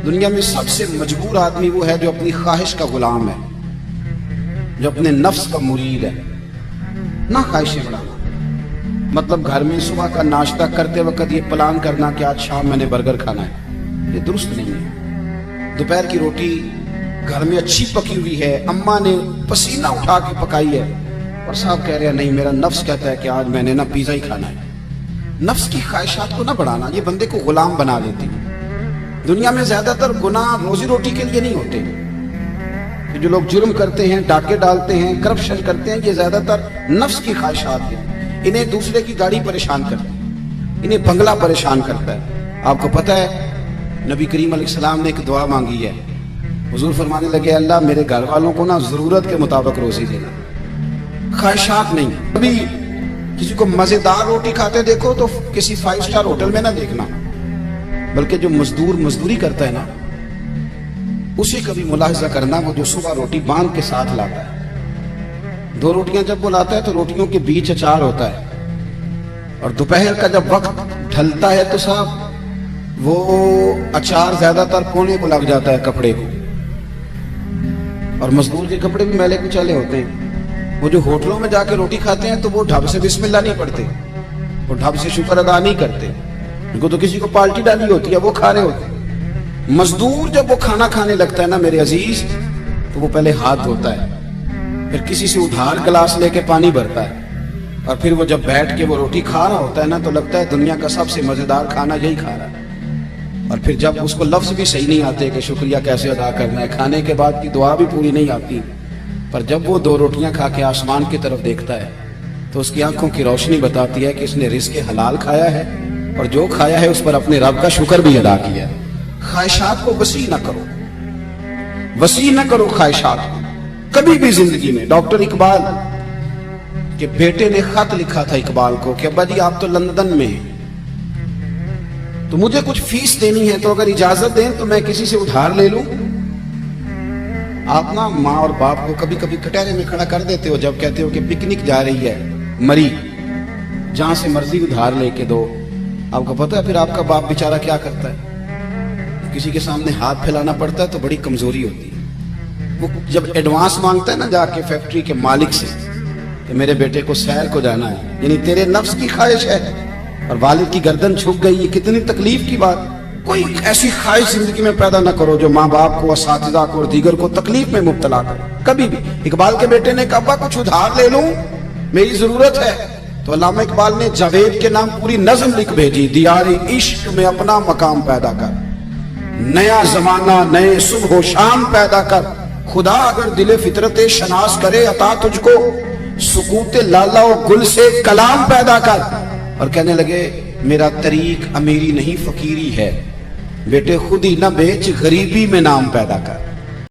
دنیا میں سب سے مجبور آدمی وہ ہے جو اپنی خواہش کا غلام ہے، جو اپنے نفس کا مرید ہے، نہ خواہشیں بڑھانا۔ مطلب گھر میں صبح کا ناشتہ کرتے وقت یہ پلان کرنا کہ آج شام میں نے برگر کھانا ہے، یہ درست نہیں ہے۔ دوپہر کی روٹی گھر میں اچھی پکی ہوئی ہے، اماں نے پسینہ اٹھا کے پکائی ہے، اور صاحب کہہ رہے ہیں نہیں میرا نفس کہتا ہے کہ آج میں نے نا پیزا ہی کھانا ہے۔ نفس کی خواہشات کو نہ بڑھانا، یہ بندے کو غلام بنا دیتی۔ دنیا میں زیادہ تر گناہ روزی روٹی کے لیے نہیں ہوتے۔ جو لوگ جرم کرتے ہیں، ڈاکے ڈالتے ہیں، کرپشن کرتے ہیں، یہ زیادہ تر نفس کی خواہشات ہیں۔ انہیں دوسرے کی گاڑی پریشان کرتی ہے، انہیں بنگلہ پریشان کرتا ہے۔ آپ کو پتہ ہے نبی کریم علیہ السلام نے ایک دعا مانگی ہے، حضور فرمانے لگے اللہ میرے گھر والوں کو نا ضرورت کے مطابق روزی دینا، خواہشات نہیں۔ کبھی کسی کو مزیدار روٹی کھاتے دیکھو تو کسی 5 اسٹار ہوٹل میں نہ دیکھنا، بلکہ جو مزدور مزدوری کرتا ہے نا اسے کبھی ملاحظہ کرنا، وہ جو صبح روٹی باندھ کے ساتھ لاتا ہے، 2 روٹیاں جب وہ لاتا ہے تو روٹیوں کے بیچ اچار ہوتا ہے، اور دوپہر کا جب وقت ڈھلتا ہے تو صاحب وہ اچار زیادہ تر کونے کو لگ جاتا ہے کپڑے کو، اور مزدور کے کپڑے بھی میلے کچیلے ہوتے ہیں۔ وہ جو ہوٹلوں میں جا کے روٹی کھاتے ہیں تو وہ ڈھب سے بسم اللہ نہیں پڑھتے، وہ ڈھب سے شکر ادا نہیں کرتے، ان کو تو کسی کو پالٹی ڈالی ہوتی ہے، وہ کھا رہے ہوتے ہیں۔ مزدور جب وہ کھانا کھانے لگتا ہے نا میرے عزیز، تو وہ پہلے ہاتھ دھوتا ہے، پھر کسی سے ادھار گلاس لے کے پانی بھرتا ہے، اور پھر وہ جب بیٹھ کے وہ روٹی کھا رہا ہوتا ہے نا تو لگتا ہے دنیا کا سب سے مزیدار کھانا یہی کھا رہا ہے۔ اور پھر جب اس کو لفظ بھی صحیح نہیں آتے کہ شکریہ کیسے ادا کرنا ہے، کھانے کے بعد کی دعا بھی پوری نہیں آتی، پر جب وہ 2 روٹیاں کھا کے آسمان کی طرف دیکھتا ہے تو اس کی آنکھوں کی روشنی بتاتی ہے کہ اس نے رزق حلال کھایا ہے، اور جو کھایا ہے اس پر اپنے رب کا شکر بھی ادا کیا ہے۔ خواہشات کو وسیع نہ کرو، وسیع نہ کرو خواہشات کو کبھی بھی زندگی میں۔ ڈاکٹر اقبال کے بیٹے نے خط لکھا تھا اقبال کو کہ ابا جی آپ تو لندن میں ہیں تو مجھے کچھ فیس دینی ہے، تو اگر اجازت دیں تو میں کسی سے ادھار لے لوں۔ آپ نا ماں اور باپ کو کبھی کبھی کٹہرے میں کھڑا کر دیتے ہو جب کہتے ہو کہ پکنک جا رہی ہے مری، جہاں سے مرضی ادھار لے کے دو۔ آپ کو پتہ ہے پھر آپ کا باپ بیچارہ کیا کرتا ہے؟ کسی کے سامنے ہاتھ پھیلانا پڑتا ہے تو بڑی کمزوری ہوتی ہے۔ وہ جب ایڈوانس مانگتا ہے نا جا کے فیکٹری کے مالک سے کہ میرے بیٹے کو سیر کو جانا ہے، یعنی تیرے نفس کی خواہش ہے اور والد کی گردن جھک گئی، یہ کتنی تکلیف کی بات۔ کوئی ایسی خواہش زندگی میں پیدا نہ کرو جو ماں باپ کو، اساتذہ کو اور دیگر کو تکلیف میں مبتلا کرے کبھی بھی۔ اقبال کے بیٹے نے کہا ابا کچھ ادھار لے لوں، میری ضرورت ہے، تو علامہ اقبال نے جاوید کے نام پوری نظم لکھ بھیجی، دیار عشق میں اپنا مقام پیدا کر، نیا زمانہ نئے صبح و شام پیدا کر، خدا اگر دل فطرت شناس کرے عطا تجھ کو، سکوت لالا و گل سے کلام پیدا کر۔ اور کہنے لگے میرا طریق امیری نہیں فقیری ہے، بیٹے خود ہی نہ بیچ غریبی میں نام پیدا کر۔